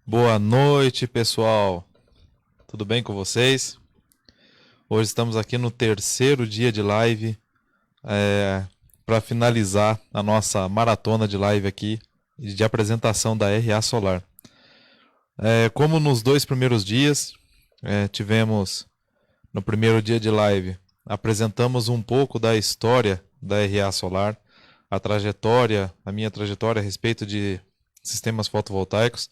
Boa noite, pessoal. Tudo bem com vocês? Hoje estamos aqui no terceiro dia de live para finalizar a nossa maratona de live aqui de apresentação da RA Solar. Como nos dois primeiros dias, tivemos no primeiro dia de live, apresentamos um pouco da história da RA Solar, a minha trajetória a respeito de sistemas fotovoltaicos.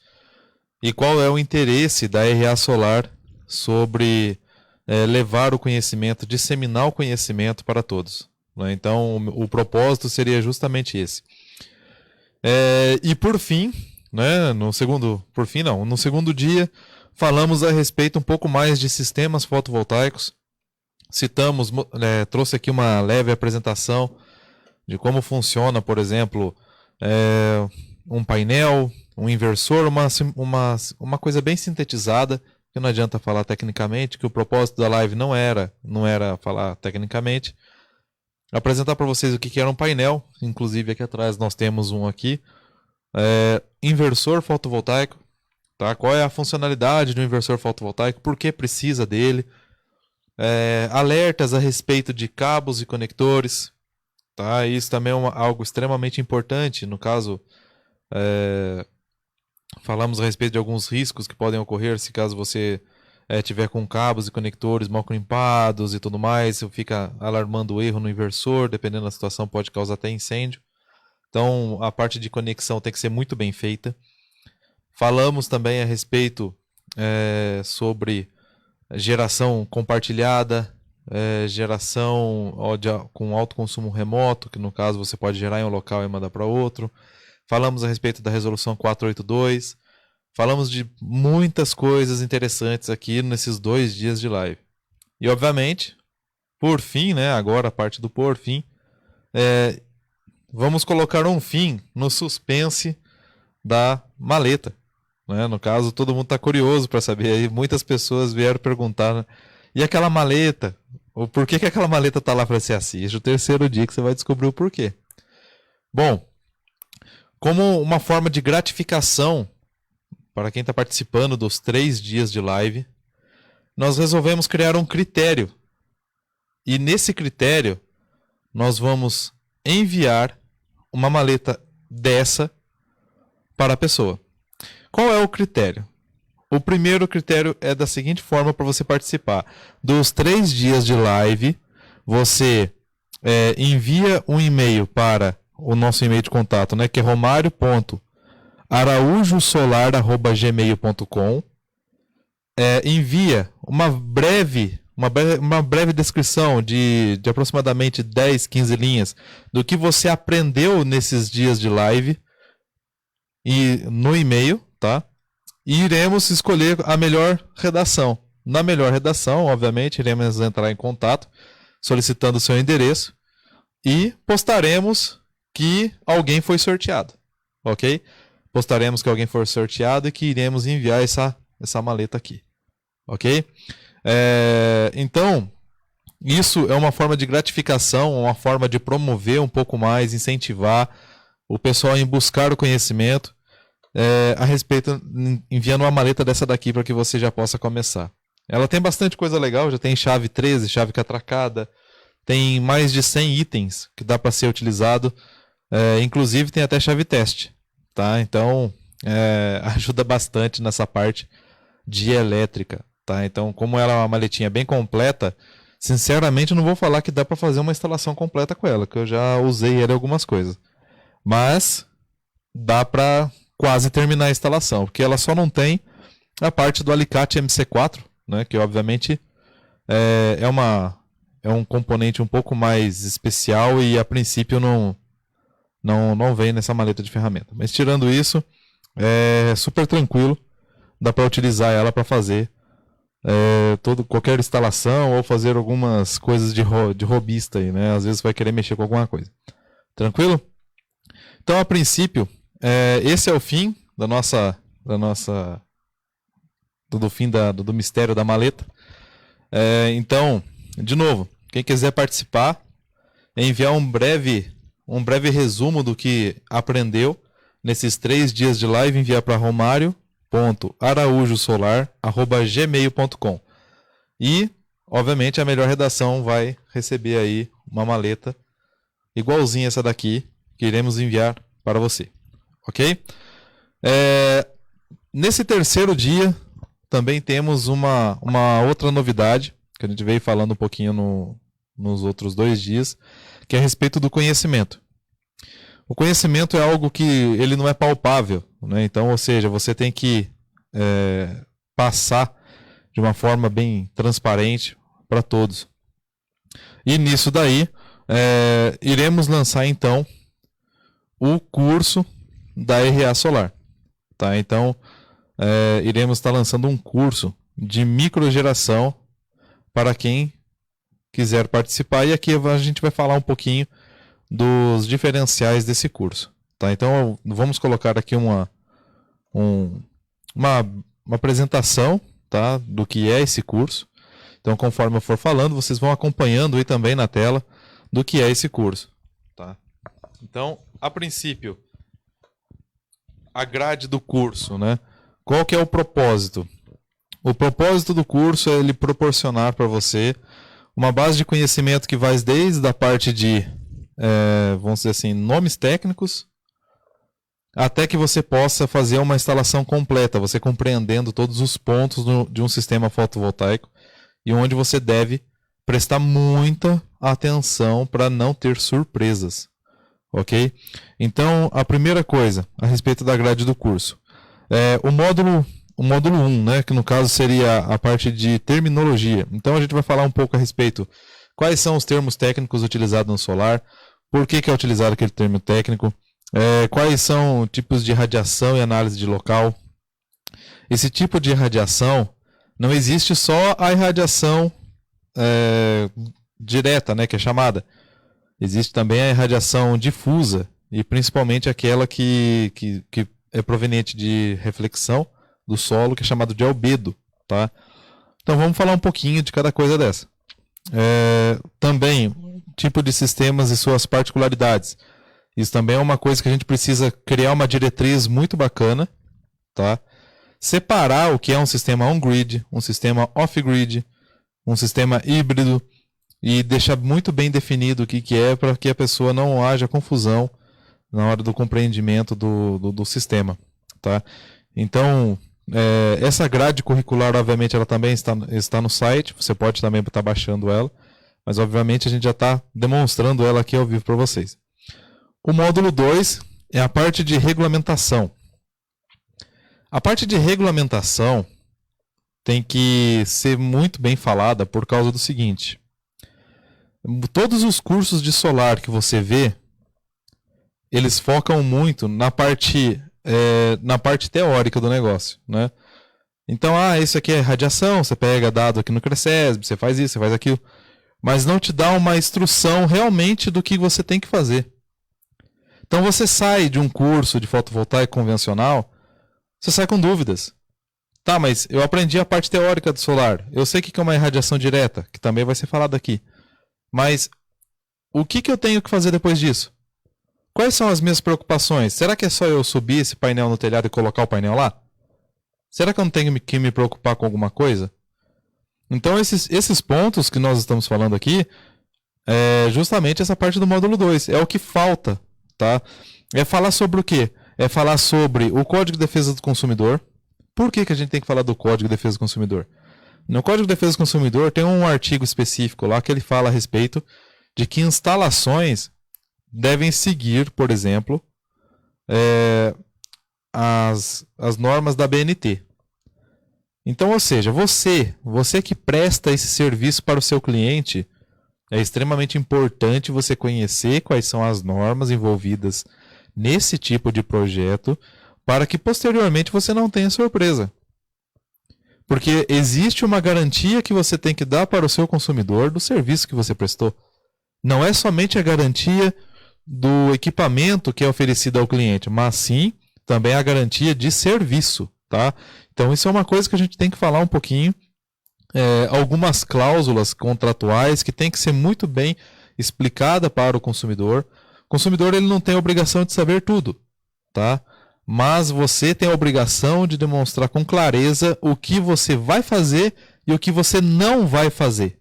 E qual é o interesse da RA Solar sobre levar o conhecimento, disseminar o conhecimento para todos, né? Então, o propósito seria justamente esse. E por fim, né, no segundo dia, falamos a respeito um pouco mais de sistemas fotovoltaicos. Trouxe aqui uma leve apresentação de como funciona, por exemplo, um painel, um inversor, uma coisa bem sintetizada, que não adianta falar tecnicamente, que o propósito da live não era falar tecnicamente. Apresentar para vocês o que era um painel, inclusive aqui atrás nós temos um aqui. Inversor fotovoltaico, tá? Qual é a funcionalidade do inversor fotovoltaico, por que precisa dele. Alertas a respeito de cabos e conectores, tá? Isso também é algo extremamente importante, no caso... falamos a respeito de alguns riscos que podem ocorrer se caso você tiver com cabos e conectores mal crimpados e tudo mais, fica alarmando o erro no inversor, dependendo da situação pode causar até incêndio. Então a parte de conexão tem que ser muito bem feita. Falamos também a respeito sobre geração compartilhada, geração com alto consumo remoto, que no caso você pode gerar em um local e mandar para outro. Falamos a respeito da resolução 482. Falamos de muitas coisas interessantes aqui nesses 2 dias de live. E obviamente, por fim, né, agora a parte do por fim, vamos colocar um fim no suspense da maleta, né? No caso, todo mundo está curioso para saber. Aí muitas pessoas vieram perguntar, né? E aquela maleta? Ou por que aquela maleta está lá para ser assiste? O terceiro dia que você vai descobrir o porquê. Bom, como uma forma de gratificação para quem está participando dos 3 dias de live, nós resolvemos criar um critério. E nesse critério, nós vamos enviar uma maleta dessa para a pessoa. Qual é o critério? O primeiro critério é da seguinte forma para você participar. Dos 3 dias de live, você envia um e-mail para o nosso e-mail de contato, né, que é romario.araujosolar@gmail.com. Envia uma breve descrição de aproximadamente 10, 15 linhas do que você aprendeu nesses dias de live no e-mail, tá? E iremos escolher a melhor redação. Na melhor redação, obviamente, iremos entrar em contato solicitando o seu endereço e postaremos que alguém foi sorteado, ok? Postaremos que alguém foi sorteado e que iremos enviar essa maleta aqui, ok? Então, isso é uma forma de gratificação, uma forma de promover um pouco mais, incentivar o pessoal em buscar o conhecimento a respeito, enviando uma maleta dessa daqui para que você já possa começar. Ela tem bastante coisa legal, já tem chave 13, chave catracada, tem mais de 100 itens que dá para ser utilizado. Inclusive tem até chave teste, tá? Então ajuda bastante nessa parte de elétrica, tá? Então, como ela é uma maletinha bem completa, sinceramente eu não vou falar que dá para fazer uma instalação completa com ela, que eu já usei ela em algumas coisas, mas dá para quase terminar a instalação, porque ela só não tem a parte do alicate MC4, né? Que obviamente é um componente um pouco mais especial e a princípio não vem nessa maleta de ferramenta. Mas tirando isso, é super tranquilo. Dá para utilizar ela para fazer qualquer instalação ou fazer algumas coisas de robista aí, né? Às vezes vai querer mexer com alguma coisa. Tranquilo? Então, a princípio, esse é o fim do fim do mistério da maleta. Então, de novo, quem quiser participar, enviar um breve resumo do que aprendeu nesses 3 dias de live, enviar para Romário j.araújosolar@gmail.com. E, obviamente, a melhor redação vai receber aí uma maleta igualzinha essa daqui que iremos enviar para você. Ok? Nesse terceiro dia, também temos uma outra novidade, que a gente veio falando um pouquinho nos outros 2 dias, que é a respeito do conhecimento. O conhecimento é algo que ele não é palpável, né? Então, ou seja, você tem que passar de uma forma bem transparente para todos. E nisso daí, iremos lançar então o curso da RA Solar. Tá? Então, iremos estar lançando um curso de microgeração para quem quiser participar. E aqui a gente vai falar um pouquinho dos diferenciais desse curso. Tá? Então, vamos colocar aqui uma apresentação, tá, do que é esse curso. Então, conforme eu for falando, vocês vão acompanhando aí também na tela do que é esse curso. Tá? Então, a princípio, a grade do curso, né? Qual que é o propósito? O propósito do curso é ele proporcionar para você uma base de conhecimento que vai desde a parte de, vamos dizer assim, nomes técnicos, até que você possa fazer uma instalação completa, você compreendendo todos os pontos de um sistema fotovoltaico e onde você deve prestar muita atenção para não ter surpresas. Ok? Então, a primeira coisa a respeito da grade do curso. O módulo 1, né, que no caso seria a parte de terminologia. Então, a gente vai falar um pouco a respeito quais são os termos técnicos utilizados no solar, por que é utilizado aquele termo técnico, quais são tipos de radiação e análise de local. Esse tipo de irradiação, não existe só a irradiação direta, né, que é chamada. Existe também a irradiação difusa, e principalmente aquela que é proveniente de reflexão do solo, que é chamado de albedo. Tá? Então vamos falar um pouquinho de cada coisa dessa. Também, tipo de sistemas e suas particularidades. Isso também é uma coisa que a gente precisa criar uma diretriz muito bacana. Tá? Separar o que é um sistema on-grid, um sistema off-grid, um sistema híbrido, e deixar muito bem definido o que é, para que a pessoa não haja confusão na hora do compreendimento do sistema. Tá? Então, essa grade curricular, obviamente, ela também está no site, você pode também estar baixando ela, mas obviamente a gente já está demonstrando ela aqui ao vivo para vocês. O módulo 2 é a parte de regulamentação. A parte de regulamentação tem que ser muito bem falada por causa do seguinte: todos os cursos de solar que você vê, eles focam muito na parte teórica do negócio, né? Então, isso aqui é radiação, você pega dado aqui no CRECESB, você faz isso, você faz aquilo, mas não te dá uma instrução realmente do que você tem que fazer. Então, você sai de um curso de fotovoltaico convencional, você sai com dúvidas. Tá, mas eu aprendi a parte teórica do solar, eu sei o que é uma irradiação direta, que também vai ser falado aqui. Mas o que eu tenho que fazer depois disso? Quais são as minhas preocupações? Será que é só eu subir esse painel no telhado e colocar o painel lá? Será que eu não tenho que me preocupar com alguma coisa? Então, esses pontos que nós estamos falando aqui, é justamente essa parte do módulo 2. É o que falta. Tá? É falar sobre o quê? É falar sobre o Código de Defesa do Consumidor. Por que a gente tem que falar do Código de Defesa do Consumidor? No Código de Defesa do Consumidor tem um artigo específico lá que ele fala a respeito de que instalações devem seguir, por exemplo, as normas da BNT. Então, ou seja, você que presta esse serviço para o seu cliente, é extremamente importante você conhecer quais são as normas envolvidas nesse tipo de projeto, para que posteriormente você não tenha surpresa. Porque existe uma garantia que você tem que dar para o seu consumidor do serviço que você prestou. Não é somente a garantia do equipamento que é oferecido ao cliente, mas sim também a garantia de serviço. Tá? Então isso é uma coisa que a gente tem que falar um pouquinho. Algumas cláusulas contratuais que tem que ser muito bem explicada para o consumidor. O consumidor ele não tem a obrigação de saber tudo. Tá? mas você tem a obrigação de demonstrar com clareza o que você vai fazer e o que você não vai fazer.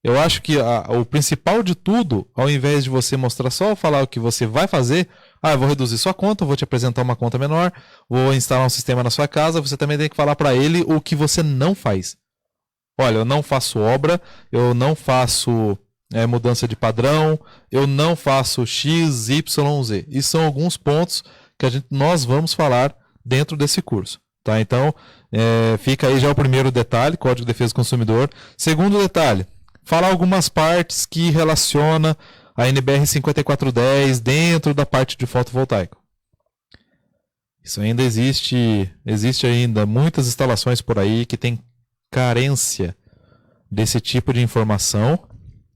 Eu acho que o principal de tudo, ao invés de você mostrar só falar o que você vai fazer, eu vou reduzir sua conta, vou te apresentar uma conta menor, vou instalar um sistema na sua casa, você também tem que falar para ele o que você não faz. Olha, eu não faço obra, eu não faço mudança de padrão, eu não faço X, Y, Z. E são alguns pontos que nós vamos falar dentro desse curso. Tá? Então, fica aí já o primeiro detalhe, Código de Defesa do Consumidor. Segundo detalhe, falar algumas partes que relaciona a NBR 5410 dentro da parte de fotovoltaico. Isso ainda existe ainda muitas instalações por aí que tem carência desse tipo de informação,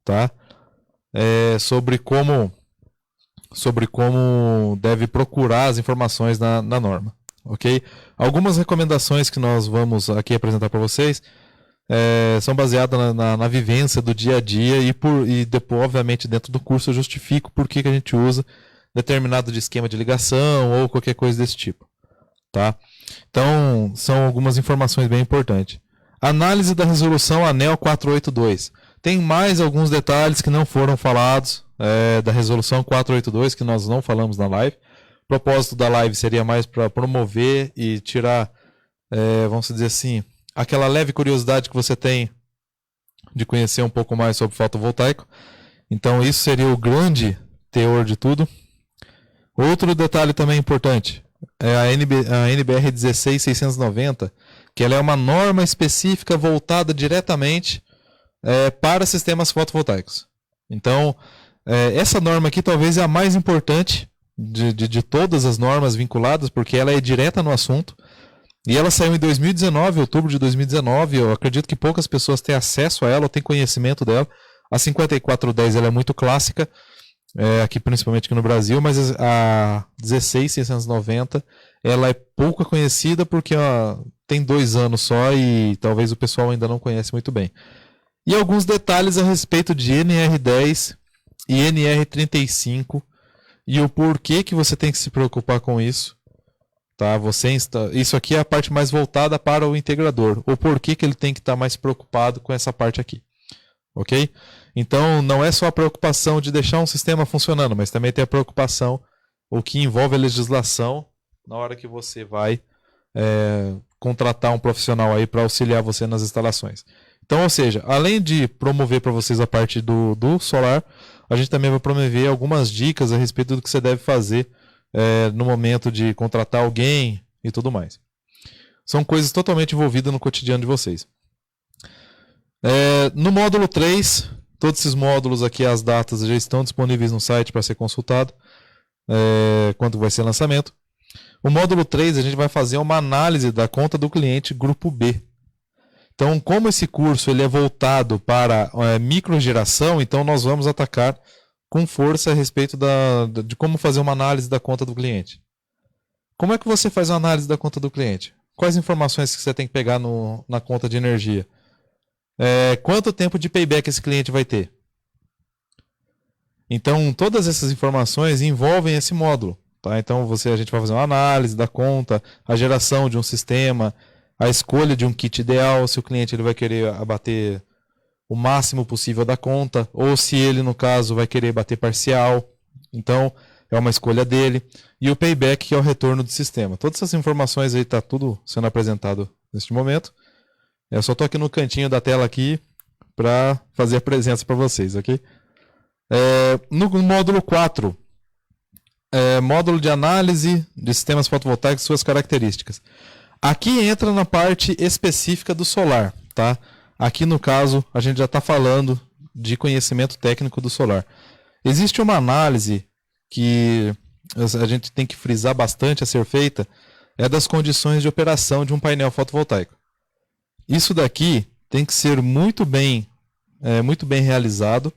tá? Sobre como deve procurar as informações na norma, ok? Algumas recomendações que nós vamos aqui apresentar para vocês são baseadas na vivência do dia a dia e depois, obviamente, dentro do curso eu justifico por que a gente usa determinado de esquema de ligação ou qualquer coisa desse tipo, tá? Então, são algumas informações bem importantes. Análise da resolução ANEEL 482. Tem mais alguns detalhes que não foram falados da resolução 482 que nós não falamos na live. O propósito da live seria mais para promover e tirar, vamos dizer assim, aquela leve curiosidade que você tem de conhecer um pouco mais sobre fotovoltaico. Então isso seria o grande teor de tudo. Outro detalhe também importante é a NBR 16690, que ela é uma norma específica voltada diretamente para sistemas fotovoltaicos. Então, essa norma aqui talvez é a mais importante de todas as normas vinculadas, porque ela é direta no assunto. E ela saiu em 2019, outubro de 2019. Eu acredito que poucas pessoas têm acesso a ela ou têm conhecimento dela. A 5410 ela é muito clássica, aqui principalmente aqui no Brasil, mas a 16690 ela é pouco conhecida porque tem 2 anos só e talvez o pessoal ainda não conhece muito bem. E alguns detalhes a respeito de NR10 e NR35 e o porquê que você tem que se preocupar com isso. Tá? Isso aqui é a parte mais voltada para o integrador. O porquê que ele tem que estar mais preocupado com essa parte aqui. Ok? Então, não é só a preocupação de deixar um sistema funcionando, mas também tem a preocupação, o que envolve a legislação, na hora que você vai contratar um profissional aí para auxiliar você nas instalações. Então, ou seja, além de promover para vocês a parte do solar, a gente também vai promover algumas dicas a respeito do que você deve fazer no momento de contratar alguém e tudo mais. São coisas totalmente envolvidas no cotidiano de vocês. No módulo 3, todos esses módulos aqui, as datas já estão disponíveis no site para ser consultado, quando vai ser lançamento. O módulo 3, a gente vai fazer uma análise da conta do cliente grupo B. Então, como esse curso ele é voltado para microgeração, então nós vamos atacar com força a respeito de como fazer uma análise da conta do cliente. Como é que você faz uma análise da conta do cliente? Quais informações que você tem que pegar na conta de energia? Quanto tempo de payback esse cliente vai ter? Então, todas essas informações envolvem esse módulo. Tá? Então, a gente vai fazer uma análise da conta, a geração de um sistema, a escolha de um kit ideal, se o cliente ele vai querer abater o máximo possível da conta, ou se ele, no caso, vai querer bater parcial. Então, é uma escolha dele. E o payback, que é o retorno do sistema. Todas essas informações aí está tudo sendo apresentado neste momento. Eu só estou aqui no cantinho da tela aqui para fazer a presença para vocês, ok? No módulo 4, módulo de análise de sistemas fotovoltaicos e suas características. Aqui entra na parte específica do solar, tá? Aqui no caso, a gente já está falando de conhecimento técnico do solar. Existe uma análise que a gente tem que frisar bastante a ser feita, das condições de operação de um painel fotovoltaico. Isso daqui tem que ser muito bem realizado.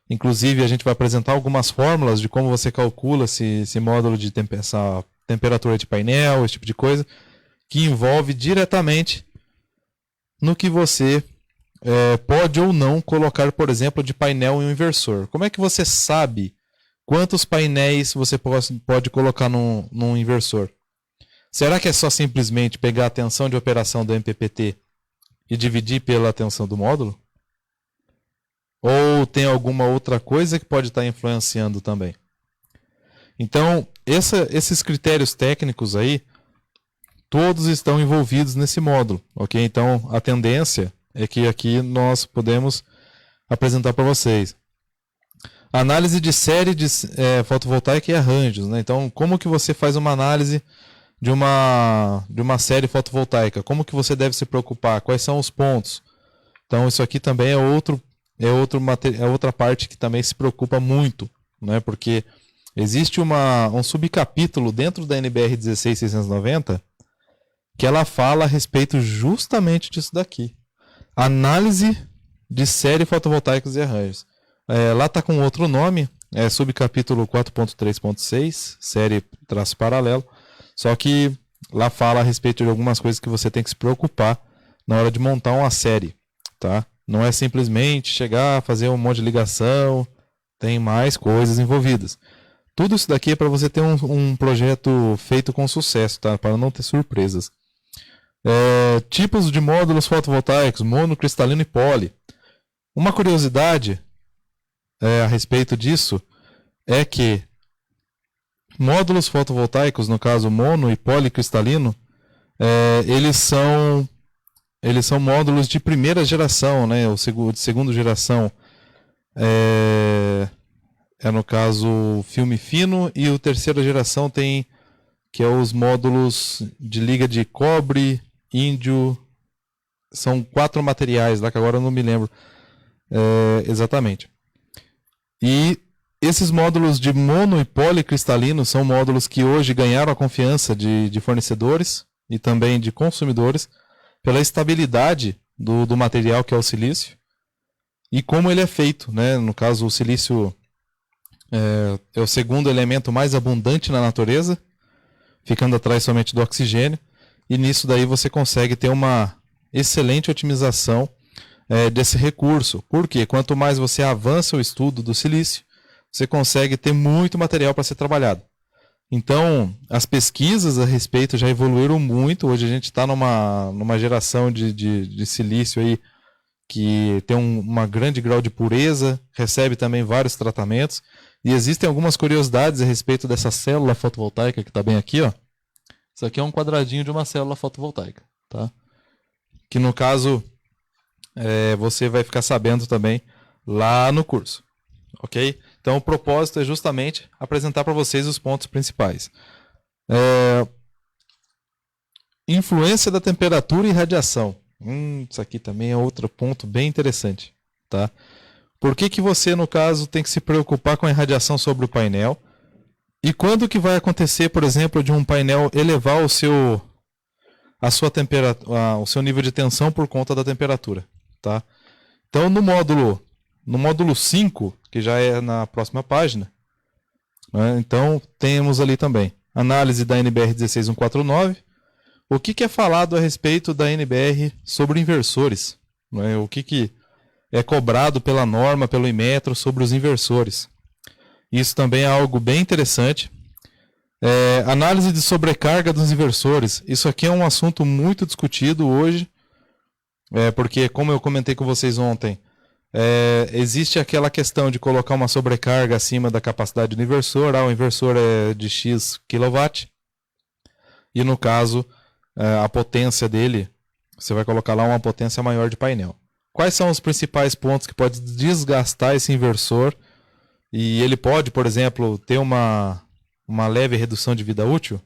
Inclusive, a gente vai apresentar algumas fórmulas de como você calcula esse módulo de essa temperatura de painel, esse tipo de coisa, que envolve diretamente no que você pode ou não colocar, por exemplo, de painel em um inversor. Como é que você sabe quantos painéis você pode colocar num inversor? Será que é só simplesmente pegar a tensão de operação do MPPT e dividir pela tensão do módulo? Ou tem alguma outra coisa que pode estar influenciando também? Então, esses critérios técnicos aí, todos estão envolvidos nesse módulo, ok? Então, a tendência é que aqui nós podemos apresentar para vocês. Análise de série de fotovoltaica e arranjos, né? Então, como que você faz uma análise de uma série fotovoltaica? Como que você deve se preocupar? Quais são os pontos? Então, isso aqui também é outra parte que também se preocupa muito, né? Porque existe um subcapítulo dentro da NBR 16690 que ela fala a respeito justamente disso daqui. Análise de série fotovoltaicos e arranjos. Lá está com outro nome, subcapítulo 4.3.6, série traço paralelo, só que lá fala a respeito de algumas coisas que você tem que se preocupar na hora de montar uma série, tá? Não é simplesmente chegar, fazer um monte de ligação, tem mais coisas envolvidas. Tudo isso daqui é para você ter um projeto feito com sucesso, tá? Para não ter surpresas. Tipos de módulos fotovoltaicos, mono, cristalino e poli. Uma curiosidade a respeito disso é que módulos fotovoltaicos, no caso mono e policristalino, eles são módulos de primeira geração, né? O de segunda geração no caso filme fino, e o terceira geração tem que é os módulos de liga de cobre, índio, são 4 materiais lá que agora eu não me lembro exatamente. E esses módulos de mono e policristalino são módulos que hoje ganharam a confiança de fornecedores e também de consumidores pela estabilidade do material que é o silício e como ele é feito, né? No caso, o silício é o segundo elemento mais abundante na natureza, ficando atrás somente do oxigênio, e nisso daí você consegue ter uma excelente otimização desse recurso. Porque quanto mais você avança o estudo do silício, você consegue ter muito material para ser trabalhado. Então, as pesquisas a respeito já evoluíram muito. Hoje a gente está numa geração de silício aí que tem uma grande grau de pureza, recebe também vários tratamentos. E existem algumas curiosidades a respeito dessa célula fotovoltaica que está bem aqui, ó. Isso aqui é um quadradinho de uma célula fotovoltaica, tá? Que no caso você vai ficar sabendo também lá no curso, ok? Então o propósito é justamente apresentar para vocês os pontos principais. Influência da temperatura e radiação. Isso aqui também é outro ponto bem interessante, tá? Por que você, no caso, tem que se preocupar com a irradiação sobre o painel? E quando que vai acontecer, por exemplo, de um painel elevar o seu nível de tensão por conta da temperatura, tá? Então, no módulo 5, que já é na próxima página, né, então temos ali também análise da NBR 16149. O que é falado a respeito da NBR sobre inversores? Né? O que é cobrado pela norma, pelo Inmetro, sobre os inversores? Isso também é algo bem interessante. Análise de sobrecarga dos inversores. Isso aqui é um assunto muito discutido hoje, porque, como eu comentei com vocês ontem, existe aquela questão de colocar uma sobrecarga acima da capacidade do inversor. O inversor é de X kW, e no caso, a potência dele, você vai colocar lá uma potência maior de painel. Quais são os principais pontos que pode desgastar esse inversor? E ele pode, por exemplo, ter uma leve redução de vida útil?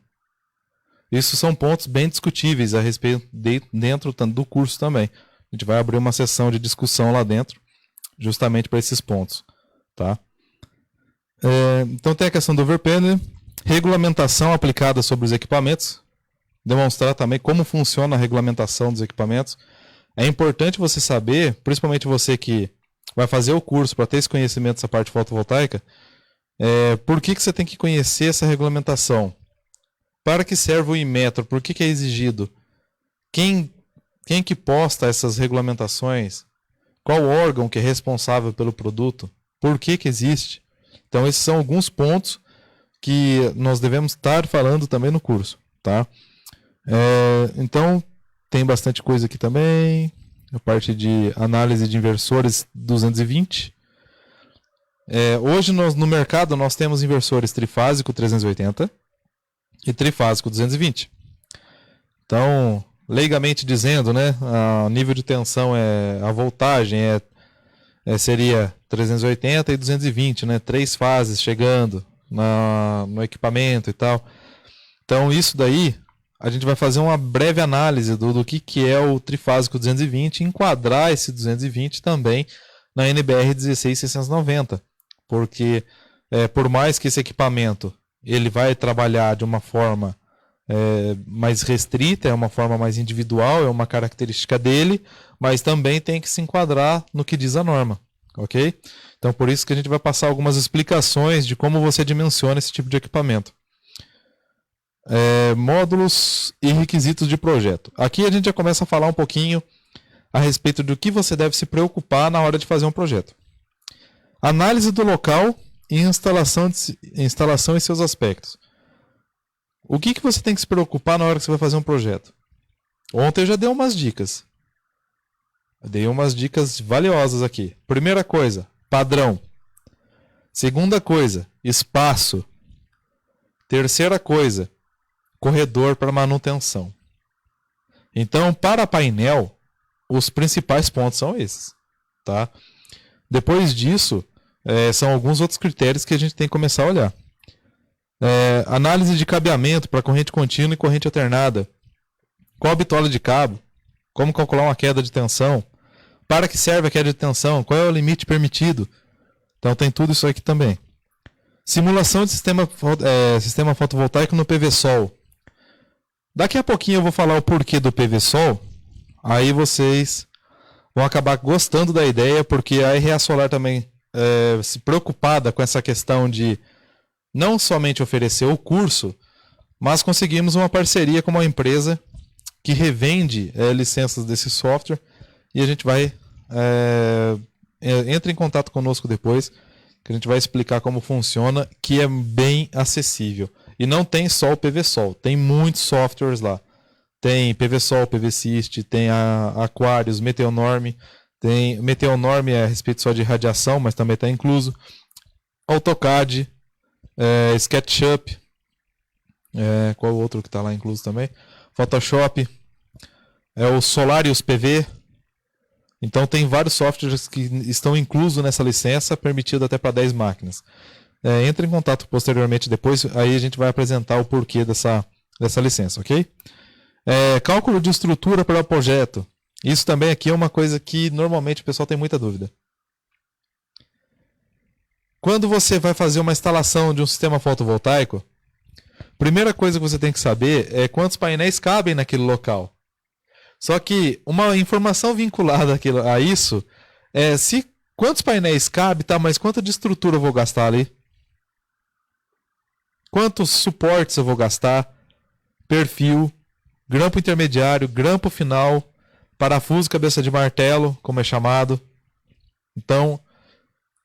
Isso são pontos bem discutíveis a respeito dentro do curso também. A gente vai abrir uma sessão de discussão lá dentro, justamente para esses pontos, tá? Então tem a questão do overpanel, regulamentação aplicada sobre os equipamentos, demonstrar também como funciona a regulamentação dos equipamentos. É importante você saber, principalmente você que vai fazer o curso para ter esse conhecimento dessa parte fotovoltaica, por que você tem que conhecer essa regulamentação? Para que serve o Inmetro? Por que é exigido? Quem que posta essas regulamentações? Qual órgão que é responsável pelo produto? Por que existe? Então esses são alguns pontos que nós devemos estar falando também no curso, tá? Então tem bastante coisa aqui também, a parte de análise de inversores 220. Hoje no mercado nós temos inversores trifásico 380 e trifásico 220. Então, leigamente dizendo, né, o nível de tensão a voltagem seria 380 e 220, né, 3 fases chegando no equipamento e tal. Então, isso daí, a gente vai fazer uma breve análise do que é o trifásico 220 e enquadrar esse 220 também na NBR 16690. Porque, por mais que esse equipamento ele vai trabalhar de uma forma mais restrita, é uma forma mais individual, é uma característica dele, mas também tem que se enquadrar no que diz a norma, ok? Então, por isso que a gente vai passar algumas explicações de como você dimensiona esse tipo de equipamento. Módulos e requisitos de projeto. Aqui a gente já começa a falar um pouquinho a respeito do que você deve se preocupar na hora de fazer um projeto. Análise do local e instalação e seus aspectos. O que você tem que se preocupar na hora que você vai fazer um projeto? Ontem eu já dei umas dicas. Eu dei umas dicas valiosas aqui. Primeira coisa, padrão. Segunda coisa, espaço. Terceira coisa, corredor para manutenção. Então, para painel, os principais pontos são esses, tá? Depois disso, são alguns outros critérios que a gente tem que começar a olhar. Análise de cabeamento para corrente contínua e corrente alternada. Qual a bitola de cabo? Como calcular uma queda de tensão? Para que serve a queda de tensão? Qual é o limite permitido? Então tem tudo isso aqui também. Simulação de sistema fotovoltaico no PV-Sol. Daqui a pouquinho eu vou falar o porquê do PV-Sol. Aí vocês vão acabar gostando da ideia, porque a RA Solar também se preocupada com essa questão de não somente oferecer o curso, mas conseguimos uma parceria com uma empresa que revende licenças desse software, e a gente vai entre em contato conosco depois, que a gente vai explicar como funciona, que é bem acessível. E não tem só o PV-Sol, tem muitos softwares lá. Tem PV-Sol, PV-Syst, tem a Aquarius, Meteonorm. Tem Meteonorm a respeito só de radiação, mas também está incluso. AutoCAD, SketchUp, qual o outro que está lá incluso também? Photoshop, o Solarius PV. Então tem vários softwares que estão inclusos nessa licença, permitido até para 10 máquinas. Entre em contato posteriormente depois, aí a gente vai apresentar o porquê dessa licença, ok? Cálculo de estrutura para o projeto. Isso também aqui é uma coisa que normalmente o pessoal tem muita dúvida. Quando você vai fazer uma instalação de um sistema fotovoltaico, primeira coisa que você tem que saber é quantos painéis cabem naquele local. Só que uma informação vinculada a isso é quantos painéis cabem, tá, mas quanta de estrutura eu vou gastar ali? Quantos suportes eu vou gastar? Perfil, grampo intermediário, grampo final, parafuso cabeça de martelo, como é chamado. Então,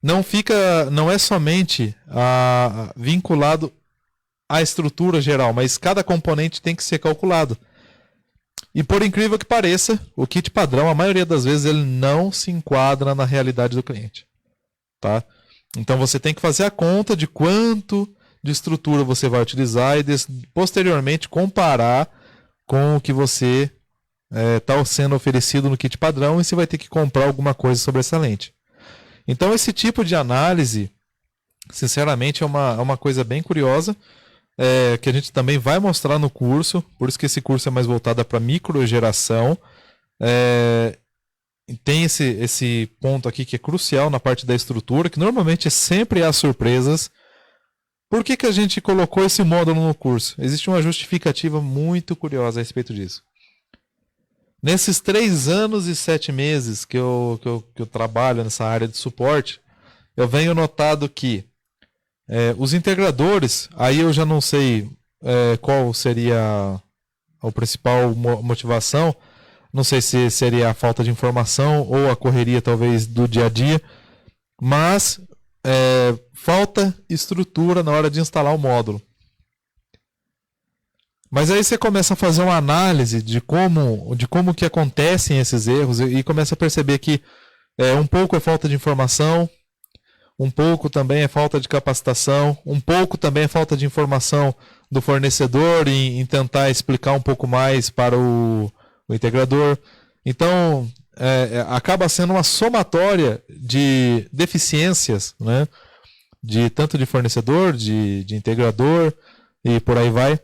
não é somente vinculado à estrutura geral, mas cada componente tem que ser calculado. E por incrível que pareça, o kit padrão, a maioria das vezes, ele não se enquadra na realidade do cliente. Tá? Então você tem que fazer a conta de quanto de estrutura você vai utilizar e posteriormente comparar com o que você está sendo oferecido no kit padrão, e você vai ter que comprar alguma coisa sobressalente. Então esse tipo de análise, sinceramente, é uma coisa bem curiosa, que a gente também vai mostrar no curso, por isso que esse curso é mais voltado para microgeração. Tem esse ponto aqui que é crucial na parte da estrutura, que normalmente sempre há surpresas. Por que a gente colocou esse módulo no curso? Existe uma justificativa muito curiosa a respeito disso. Nesses 3 anos e 7 meses que eu trabalho nessa área de suporte, eu venho notado que os integradores, aí eu já não sei qual seria a principal motivação, não sei se seria a falta de informação ou a correria talvez do dia a dia, mas falta estrutura na hora de instalar o módulo. Mas aí você começa a fazer uma análise de como que acontecem esses erros e começa a perceber que um pouco é falta de informação, um pouco também é falta de capacitação, um pouco também é falta de informação do fornecedor em tentar explicar um pouco mais para o integrador. Então, acaba sendo uma somatória de deficiências, né? Tanto de fornecedor, de integrador e por aí vai,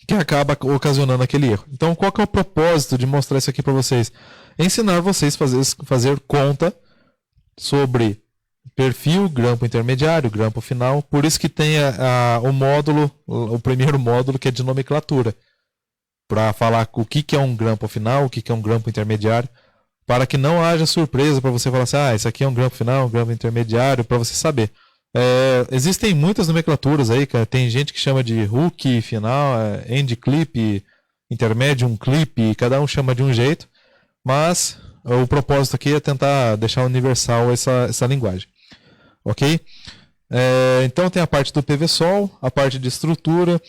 que acaba ocasionando aquele erro. Então, qual que é o propósito de mostrar isso aqui para vocês? Ensinar vocês a fazer conta sobre perfil, grampo intermediário, grampo final. Por isso que tem o módulo, o primeiro módulo, que é de nomenclatura, para falar o que é um grampo final, o que é um grampo intermediário, para que não haja surpresa para você falar assim, isso aqui é um grampo final, um grampo intermediário, para você saber. Existem muitas nomenclaturas aí, cara. Tem gente que chama de hook final, end clip, intermédio, clip, cada um chama de um jeito, mas o propósito aqui é tentar deixar universal essa linguagem. Ok? Então tem a parte do PV-Sol, a parte de estrutura,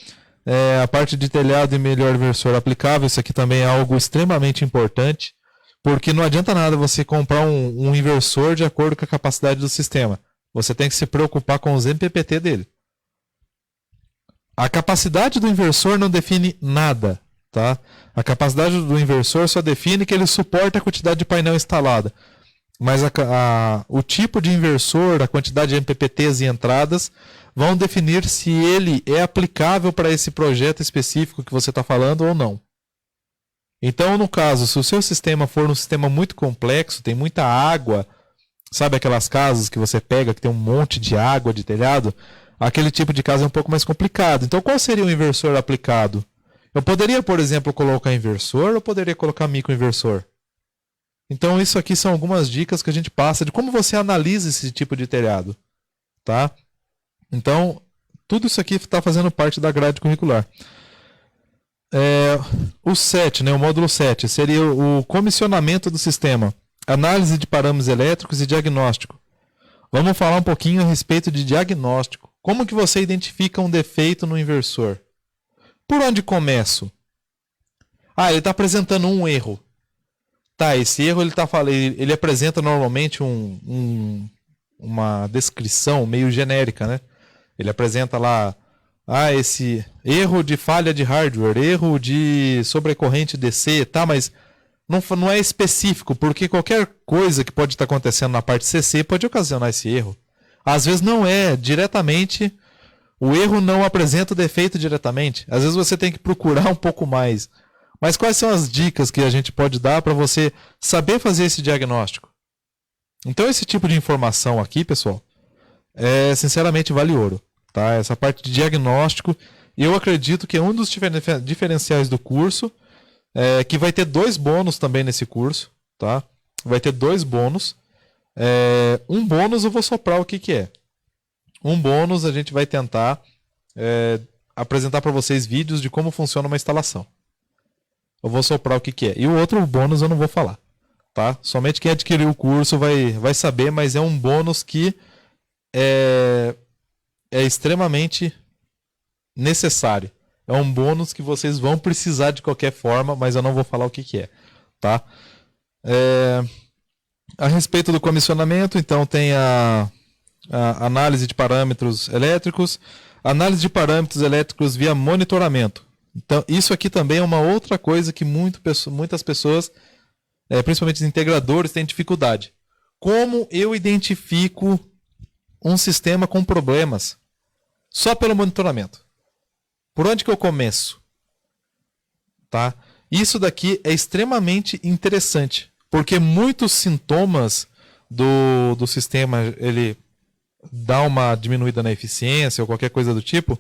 a parte de telhado e melhor inversor aplicável. Isso aqui também é algo extremamente importante, porque não adianta nada você comprar um inversor de acordo com a capacidade do sistema. Você tem que se preocupar com os MPPT dele. A capacidade do inversor não define nada, tá? A capacidade do inversor só define que ele suporta a quantidade de painel instalada. Mas o tipo de inversor, a quantidade de MPPTs e entradas vão definir se ele é aplicável para esse projeto específico que você está falando ou não. Então, no caso, se o seu sistema for um sistema muito complexo, tem muita água, sabe aquelas casas que você pega que tem um monte de água de telhado? Aquele tipo de casa é um pouco mais complicado. Então, qual seria o inversor aplicado? Eu poderia, por exemplo, colocar inversor ou poderia colocar microinversor? Então, isso aqui são algumas dicas que a gente passa de como você analisa esse tipo de telhado. Tá? Então, tudo isso aqui está fazendo parte da grade curricular. O 7, né, o módulo 7, seria o comissionamento do sistema. Análise de parâmetros elétricos e diagnóstico. Vamos falar um pouquinho a respeito de diagnóstico. Como que você identifica um defeito no inversor? Por onde começo? Ele está apresentando um erro. Tá, esse erro ele apresenta normalmente uma descrição meio genérica, né? Ele apresenta lá, esse erro de falha de hardware, erro de sobrecorrente DC, tá, mas não é específico, porque qualquer coisa que pode estar acontecendo na parte CC pode ocasionar esse erro. Às vezes não é diretamente, o erro não apresenta o defeito diretamente. Às vezes você tem que procurar um pouco mais. Mas quais são as dicas que a gente pode dar para você saber fazer esse diagnóstico? Então esse tipo de informação aqui, pessoal, sinceramente vale ouro. Tá? Essa parte de diagnóstico, eu acredito que é um dos diferenciais do curso, que vai ter 2 bônus também nesse curso. Tá? Vai ter 2 bônus. Um bônus eu vou soprar o que é. Um bônus a gente vai tentar apresentar para vocês vídeos de como funciona uma instalação. Eu vou soprar o que é. E o outro bônus eu não vou falar. Tá? Somente quem adquiriu o curso vai saber, mas é um bônus que é extremamente necessário. É um bônus que vocês vão precisar de qualquer forma, mas eu não vou falar o que é. Tá? A respeito do comissionamento, então tem a análise de parâmetros elétricos, análise de parâmetros elétricos via monitoramento. Então, isso aqui também é uma outra coisa que muitas pessoas, principalmente os integradores, têm dificuldade. Como eu identifico um sistema com problemas? Só pelo monitoramento. Por onde que eu começo? Tá? Isso daqui é extremamente interessante, porque muitos sintomas do sistema, ele dá uma diminuída na eficiência ou qualquer coisa do tipo,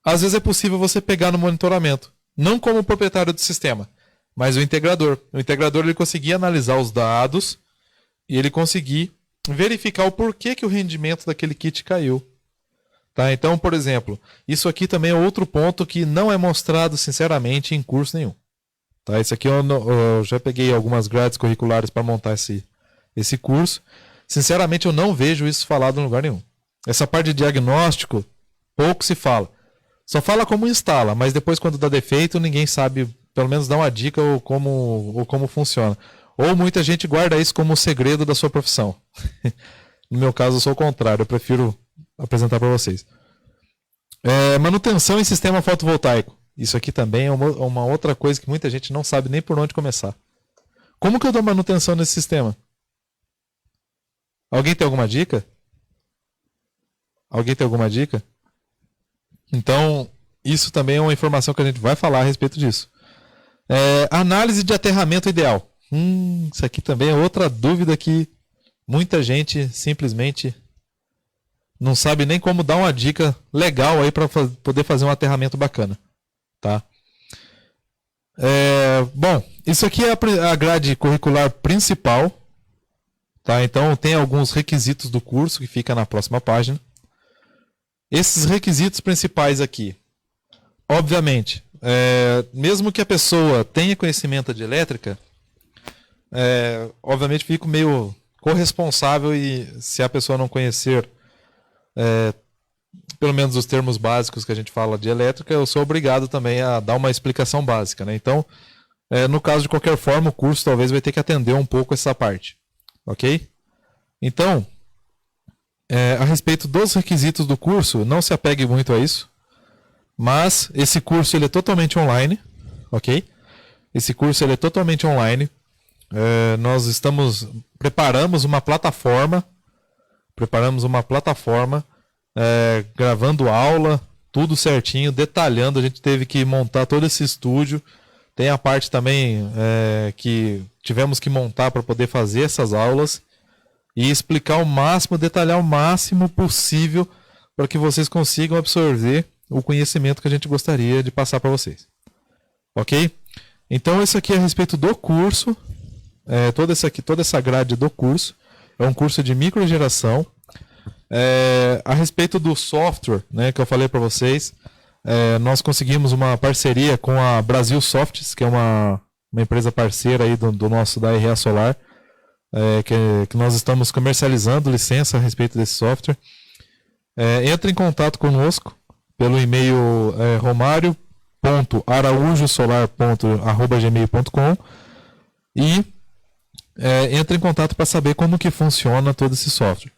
às vezes é possível você pegar no monitoramento. Não como o proprietário do sistema, mas o integrador. O integrador ele conseguir analisar os dados e ele conseguir verificar o porquê que o rendimento daquele kit caiu. Tá? Então, por exemplo, isso aqui também é outro ponto que não é mostrado, sinceramente, em curso nenhum. Tá? Esse aqui eu já peguei algumas grades curriculares para montar esse curso. Sinceramente, eu não vejo isso falado em lugar nenhum. Essa parte de diagnóstico, pouco se fala. Só fala como instala, mas depois quando dá defeito, ninguém sabe, pelo menos dar uma dica ou como funciona. Ou muita gente guarda isso como segredo da sua profissão. No meu caso, eu sou o contrário, eu prefiro apresentar para vocês. Manutenção em sistema fotovoltaico. Isso aqui também é uma outra coisa que muita gente não sabe nem por onde começar. Como que eu dou manutenção nesse sistema? Alguém tem alguma dica? Alguém tem alguma dica? Então, isso também é uma informação que a gente vai falar a respeito disso. Análise de aterramento ideal. Isso aqui também é outra dúvida que muita gente simplesmente não sabe nem como dar uma dica legal aí para poder fazer um aterramento bacana. Tá? Bom, isso aqui é a grade curricular principal. Tá? Então, tem alguns requisitos do curso que fica na próxima página. Esses requisitos principais aqui, obviamente, mesmo que a pessoa tenha conhecimento de elétrica, obviamente fico meio corresponsável e se a pessoa não conhecer pelo menos os termos básicos que a gente fala de elétrica, eu sou obrigado também a dar uma explicação básica, né? Então, no caso de qualquer forma, o curso talvez vai ter que atender um pouco essa parte, ok? Então, a respeito dos requisitos do curso, não se apegue muito a isso, mas esse curso ele é totalmente online, ok? Esse curso ele é totalmente online. Nós preparamos uma plataforma, gravando aula, tudo certinho, detalhando. A gente teve que montar todo esse estúdio. Tem a parte também que tivemos que montar para poder fazer essas aulas e explicar o máximo, detalhar o máximo possível para que vocês consigam absorver o conhecimento que a gente gostaria de passar para vocês. Ok? Então, isso aqui é a respeito do curso. Toda essa grade do curso. É um curso de microgeração. A respeito do software, né, que eu falei para vocês, nós conseguimos uma parceria com a Brasil Softs, que é uma empresa parceira aí da RA Solar, que nós estamos comercializando licença a respeito desse software. Entre em contato conosco pelo e-mail romario.araújosolar.gmail.com e entre em contato para saber como que funciona todo esse software.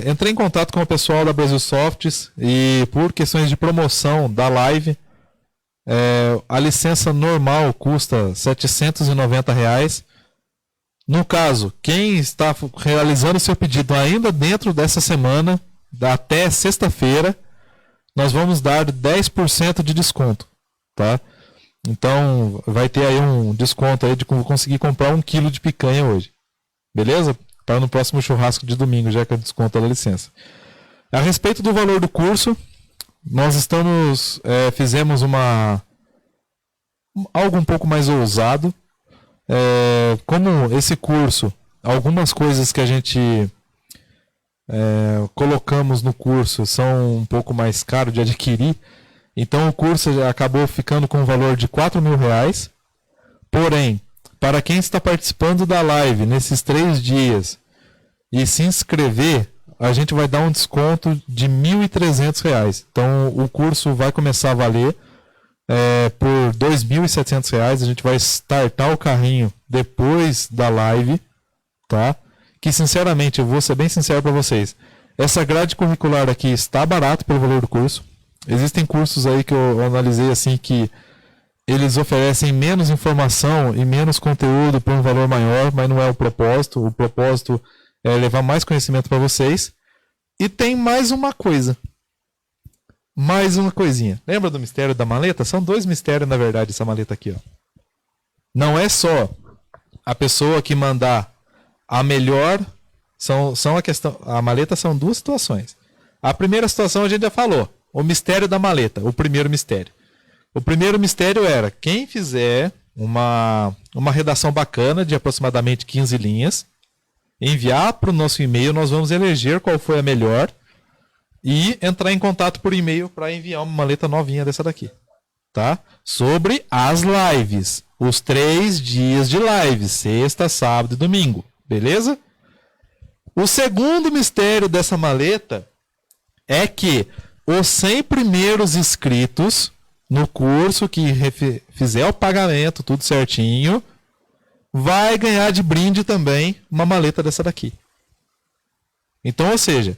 Entrei em contato com o pessoal da Brasil Softs e por questões de promoção da live, a licença normal custa R$ 790. No caso, quem está realizando seu pedido ainda dentro dessa semana, até sexta-feira, nós vamos dar 10% de desconto, tá? Então, vai ter aí um desconto aí de conseguir comprar 1 kg de picanha hoje. Beleza? Para no próximo churrasco de domingo, já que é desconto da licença. A respeito do valor do curso, nós fizemos algo um pouco mais ousado. Como esse curso, algumas coisas que a gente colocamos no curso são um pouco mais caros de adquirir, então o curso já acabou ficando com um valor de R$ 4.000. Porém, para quem está participando da live nesses 3 dias e se inscrever, a gente vai dar um desconto de R$ 1.300. Então o curso vai começar a valer por R$ 2.700. A gente vai startar o carrinho depois da live, tá? Que sinceramente, eu vou ser bem sincero para vocês, essa grade curricular aqui está barato pelo valor do curso. Existem cursos aí que eu analisei assim que eles oferecem menos informação e menos conteúdo por um valor maior, mas não é o propósito. O propósito é levar mais conhecimento para vocês. E tem mais uma coisa. Mais uma coisinha. Lembra do mistério da maleta? São 2 mistérios, na verdade, essa maleta aqui, ó. Não é só a pessoa que mandar a melhor. A maleta são 2 situações. A primeira situação a gente já falou. O mistério da maleta. O primeiro mistério. O primeiro mistério era quem fizer uma redação bacana de aproximadamente 15 linhas, enviar para o nosso e-mail, nós vamos eleger qual foi a melhor e entrar em contato por e-mail para enviar uma maleta novinha dessa daqui, tá? Sobre as lives, os 3 dias de live, sexta, sábado e domingo, beleza? O segundo mistério dessa maleta é que os 100 primeiros inscritos no curso que fizer o pagamento, tudo certinho, vai ganhar de brinde também uma maleta dessa daqui. Então, ou seja,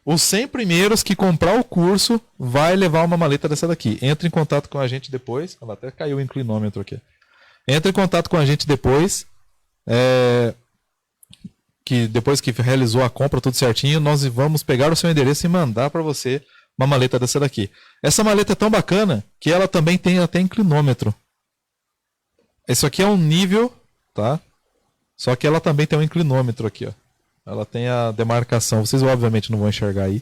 os 100 primeiros que comprar o curso vai levar uma maleta dessa daqui. Entre em contato com a gente depois. Até caiu o inclinômetro aqui. Entre em contato com a gente depois. Que depois que realizou a compra tudo certinho, nós vamos pegar o seu endereço e mandar para você uma maleta dessa daqui. Essa maleta é tão bacana que ela também tem até inclinômetro. Isso aqui é um nível, tá? Só que ela também tem um inclinômetro aqui, ó. Ela tem a demarcação. Vocês obviamente não vão enxergar aí.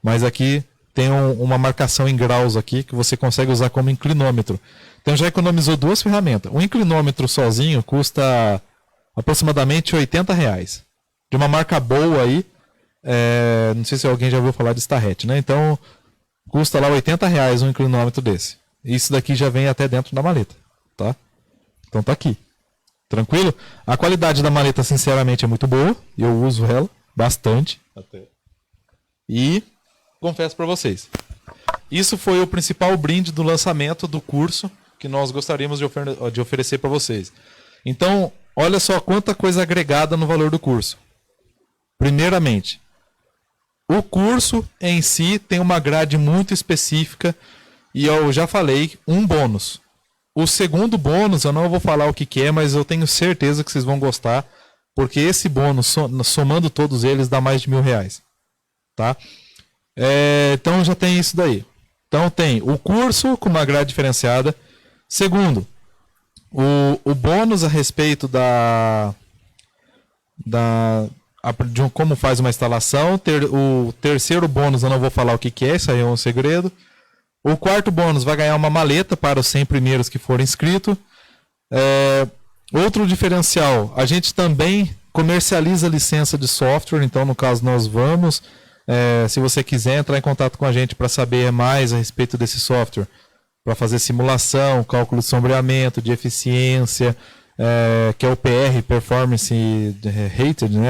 Mas aqui tem uma marcação em graus aqui que você consegue usar como inclinômetro. Então já economizou duas ferramentas. Um inclinômetro sozinho custa aproximadamente R$80. De uma marca boa aí. Não sei se alguém já ouviu falar de Starrett, né? Então custa lá R$80 um inclinômetro desse. Isso daqui já vem até dentro da maleta, tá? Então tá aqui. Tranquilo? A qualidade da maleta, sinceramente, é muito boa. Eu uso ela bastante. E confesso para vocês. Isso foi o principal brinde do lançamento do curso que nós gostaríamos de oferecer para vocês. Então, olha só quanta coisa agregada no valor do curso. Primeiramente, o curso em si tem uma grade muito específica e eu já falei, um bônus. O segundo bônus, eu não vou falar o que é, mas eu tenho certeza que vocês vão gostar, porque esse bônus, somando todos eles, dá mais de R$1.000. Tá? Então já tem isso daí. Então tem o curso com uma grade diferenciada. Segundo, o bônus a respeito de como faz uma instalação. O terceiro bônus, eu não vou falar o que é, isso aí é um segredo. O quarto bônus vai ganhar uma maleta para os 100 primeiros que forem inscritos. Outro diferencial, a gente também comercializa licença de software, então no caso nós vamos, se você quiser entrar em contato com a gente para saber mais a respeito desse software, para fazer simulação, cálculo de sombreamento, de eficiência, que é o PR, Performance Rated, né,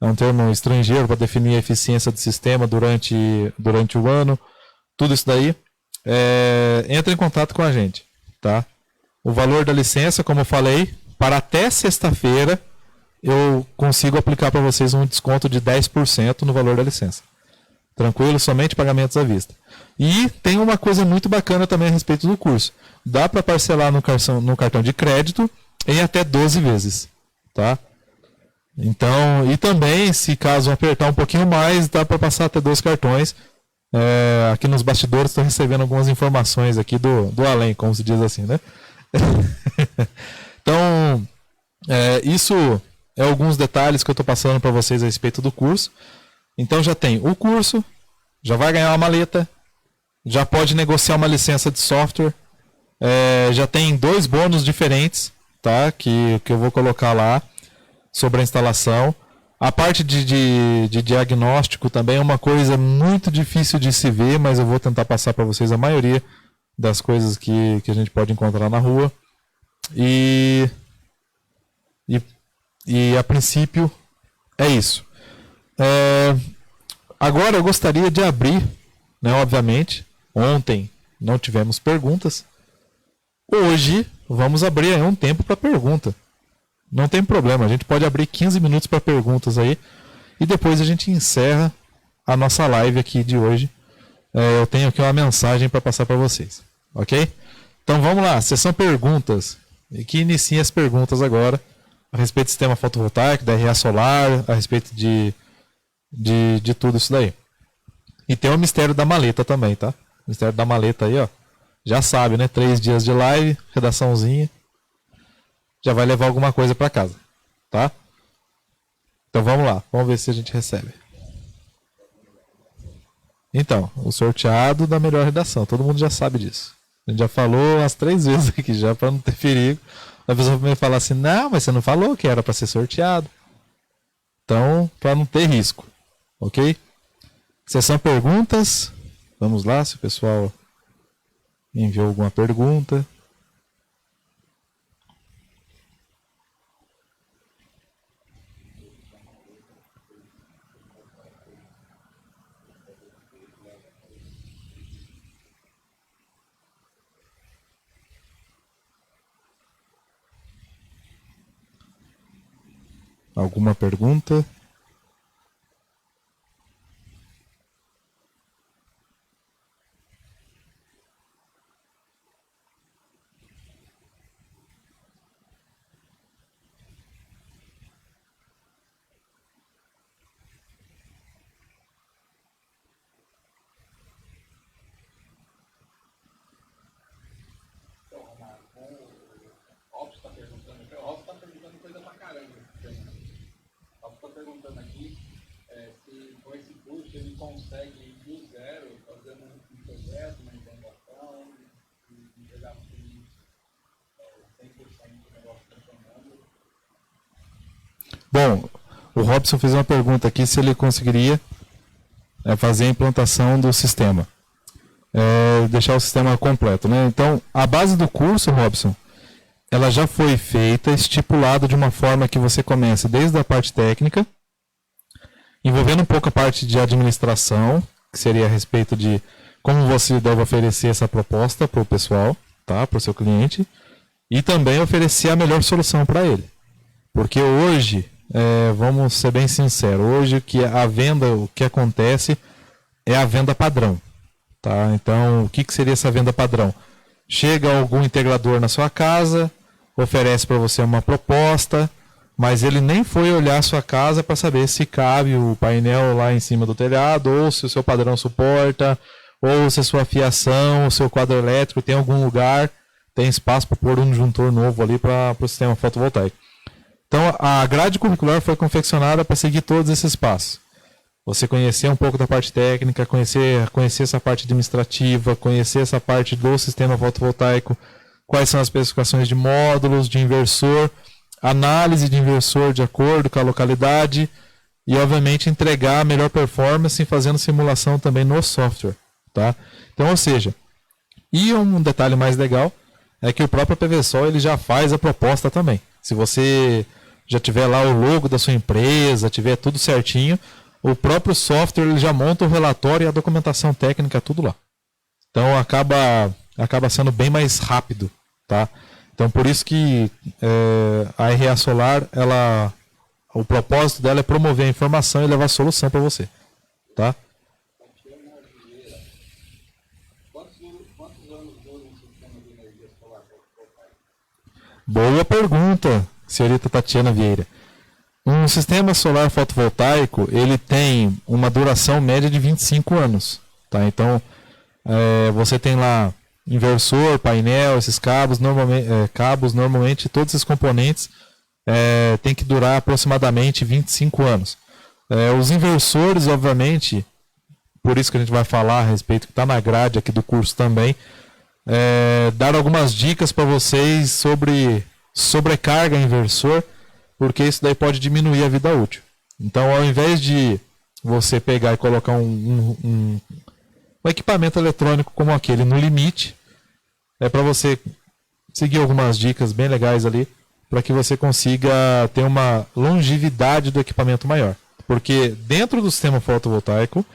é um termo estrangeiro para definir a eficiência do sistema durante o ano. Tudo isso daí, entra em contato com a gente, tá? O valor da licença, como eu falei, para até sexta-feira eu consigo aplicar para vocês um desconto de 10% no valor da licença. Tranquilo? Somente pagamentos à vista. E tem uma coisa muito bacana também a respeito do curso. Dá para parcelar no cartão de crédito em até 12 vezes, tá? Então, e também, se caso apertar um pouquinho mais, dá para passar até 2 cartões. Aqui nos bastidores estou recebendo algumas informações aqui do além, como se diz assim, né? Então, isso é alguns detalhes que eu estou passando para vocês a respeito do curso. Então já tem o curso, já vai ganhar uma maleta, já pode negociar uma licença de software, já tem 2 bônus diferentes, tá? Que eu vou colocar lá sobre a instalação. A parte de diagnóstico também é uma coisa muito difícil de se ver, mas eu vou tentar passar para vocês a maioria das coisas que a gente pode encontrar na rua. E a princípio é isso. Agora eu gostaria de abrir, né, obviamente, ontem não tivemos perguntas. Hoje vamos abrir aí um tempo para pergunta. Não tem problema, a gente pode abrir 15 minutos para perguntas aí e depois a gente encerra a nossa live aqui de hoje. Eu tenho aqui uma mensagem para passar para vocês, ok? Então vamos lá, sessão perguntas, e que inicia as perguntas agora a respeito do sistema fotovoltaico, da RA solar, a respeito de tudo isso daí. E tem o mistério da maleta também, tá? O mistério da maleta aí, ó. Já sabe, né? 3 dias de live, redaçãozinha. Já vai levar alguma coisa para casa, tá? Então vamos lá, vamos ver se a gente recebe. Então, o sorteado da melhor redação, todo mundo já sabe disso. A gente já falou umas 3 vezes aqui já, para não ter perigo. A pessoa vai falar assim, não, mas você não falou que era para ser sorteado. Então, para não ter risco, ok? Sessão perguntas, vamos lá, se o pessoal enviou alguma pergunta. Alguma pergunta? Bom, o Robson fez uma pergunta aqui se ele conseguiria fazer a implantação do sistema, deixar o sistema completo, né? Então, a base do curso, Robson, ela já foi feita, estipulada de uma forma que você comece desde a parte técnica, envolvendo um pouco a parte de administração, que seria a respeito de como você deve oferecer essa proposta para o pessoal, tá? Para o seu cliente, e também oferecer a melhor solução para ele. Porque hoje, vamos ser bem sinceros, hoje a venda, o que acontece é a venda padrão. Tá? Então, o que seria essa venda padrão? Chega algum integrador na sua casa, oferece para você uma proposta, mas ele nem foi olhar a sua casa para saber se cabe o painel lá em cima do telhado, ou se o seu padrão suporta, ou se a sua fiação, o seu quadro elétrico tem algum lugar, tem espaço para pôr um disjuntor novo ali para o sistema fotovoltaico. Então, a grade curricular foi confeccionada para seguir todos esses passos. Você conhecer um pouco da parte técnica, conhecer essa parte administrativa, conhecer essa parte do sistema fotovoltaico, quais são as especificações de módulos, de inversor, análise de inversor de acordo com a localidade e, obviamente, entregar a melhor performance fazendo simulação também no software. Tá? Então, ou seja, e um detalhe mais legal é que o próprio PVSol ele já faz a proposta também. Se você já tiver lá o logo da sua empresa, tiver tudo certinho, o próprio software ele já monta o relatório e a documentação técnica, tudo lá. Então acaba sendo bem mais rápido. Tá? Então por isso que a RA Solar, o propósito dela é promover a informação e levar a solução para você. Tá? Boa pergunta, senhorita Tatiana Vieira. Um sistema solar fotovoltaico, ele tem uma duração média de 25 anos. Tá? Então, você tem lá inversor, painel, esses cabos, normalmente todos esses componentes tem que durar aproximadamente 25 anos. Os inversores, obviamente, por isso que a gente vai falar a respeito, que está na grade aqui do curso também, dar algumas dicas para vocês sobre sobrecarga inversor, porque isso daí pode diminuir a vida útil. Então, ao invés de você pegar e colocar um equipamento eletrônico como aquele no limite, é para você seguir algumas dicas bem legais ali, para que você consiga ter uma longevidade do equipamento maior. Porque dentro do sistema fotovoltaico,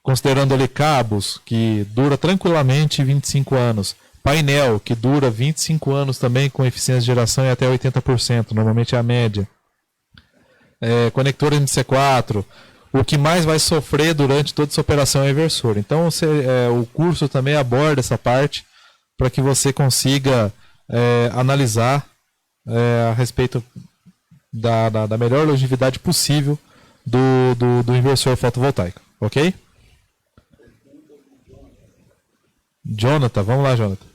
considerando ali cabos, que dura tranquilamente 25 anos, painel, que dura 25 anos também, com eficiência de geração e até 80%, normalmente é a média. Conector NC4, o que mais vai sofrer durante toda essa operação é o inversor. Então, o curso também aborda essa parte para que você consiga analisar a respeito da melhor longevidade possível do inversor fotovoltaico. Ok? Jonathan, vamos lá, Jonathan.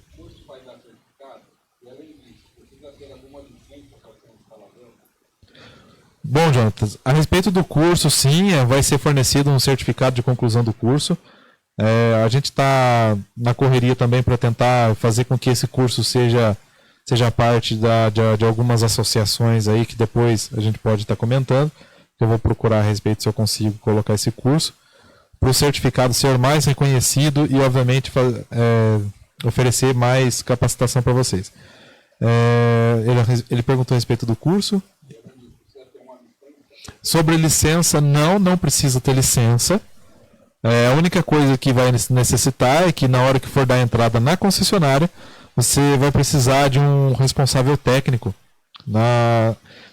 Bom, Jonathan, a respeito do curso, sim, vai ser fornecido um certificado de conclusão do curso. A gente está na correria também para tentar fazer com que esse curso seja parte de algumas associações aí que depois a gente pode estar comentando. Eu vou procurar a respeito se eu consigo colocar esse curso, para o certificado ser mais reconhecido e, obviamente, oferecer mais capacitação para vocês. Ele perguntou a respeito do curso. Sobre licença, não precisa ter licença. A única coisa que vai necessitar é que na hora que for dar a entrada na concessionária, você vai precisar de um responsável técnico.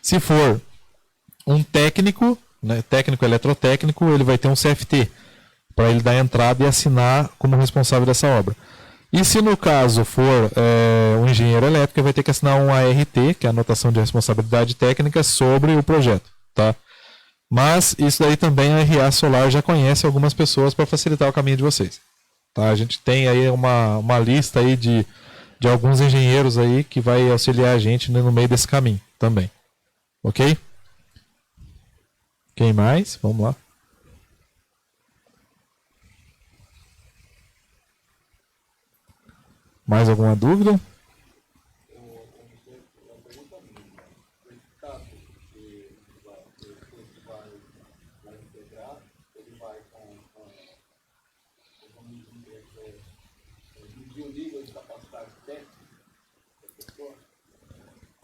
Se for um técnico, né, técnico eletrotécnico, ele vai ter um CFT para ele dar entrada e assinar como responsável dessa obra. E se no caso for um engenheiro elétrico, ele vai ter que assinar um ART, que é a anotação de responsabilidade técnica, sobre o projeto, tá? Mas isso daí também a RA Solar já conhece algumas pessoas para facilitar o caminho de vocês. Tá? A gente tem aí uma lista aí de alguns engenheiros aí que vai auxiliar a gente no meio desse caminho também. Ok? Quem mais? Vamos lá. Mais alguma dúvida?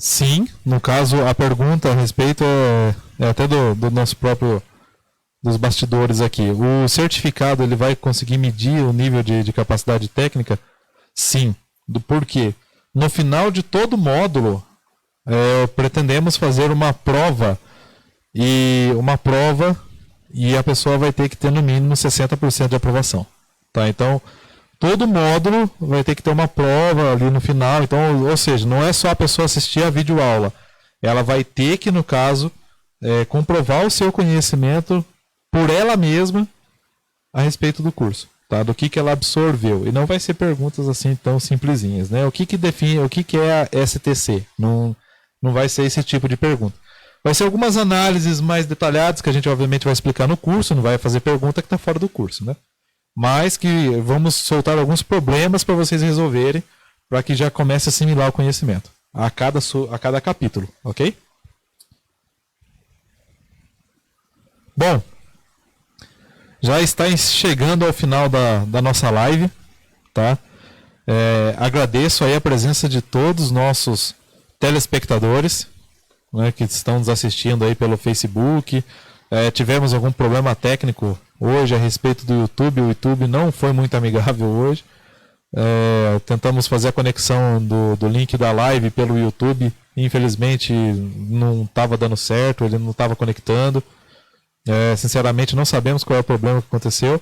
Sim, no caso a pergunta a respeito é até do nosso próprio dos bastidores aqui. O certificado ele vai conseguir medir o nível de capacidade técnica? Sim. Do porquê? No final de todo módulo, pretendemos fazer uma prova e a pessoa vai ter que ter no mínimo 60% de aprovação. Tá? Então, todo módulo vai ter que ter uma prova ali no final. Então, ou seja, não é só a pessoa assistir a videoaula. Ela vai ter que, no caso, comprovar o seu conhecimento por ela mesma a respeito do curso, tá? Do que ela absorveu. E não vai ser perguntas assim tão simplesinhas, né? O que define, o que é a STC? Não vai ser esse tipo de pergunta. Vai ser algumas análises mais detalhadas que a gente obviamente vai explicar no curso, não vai fazer pergunta que está fora do curso, né? Mas que vamos soltar alguns problemas para vocês resolverem, para que já comece a assimilar o conhecimento a cada capítulo, ok? Bom, já está chegando ao final da nossa live, tá? Agradeço aí a presença de todos os nossos telespectadores, né, que estão nos assistindo aí pelo Facebook. Tivemos algum problema técnico hoje a respeito do YouTube. O YouTube não foi muito amigável hoje. Tentamos fazer a conexão do link da live pelo YouTube. Infelizmente não estava dando certo, ele não estava conectando. Sinceramente não sabemos qual é o problema que aconteceu.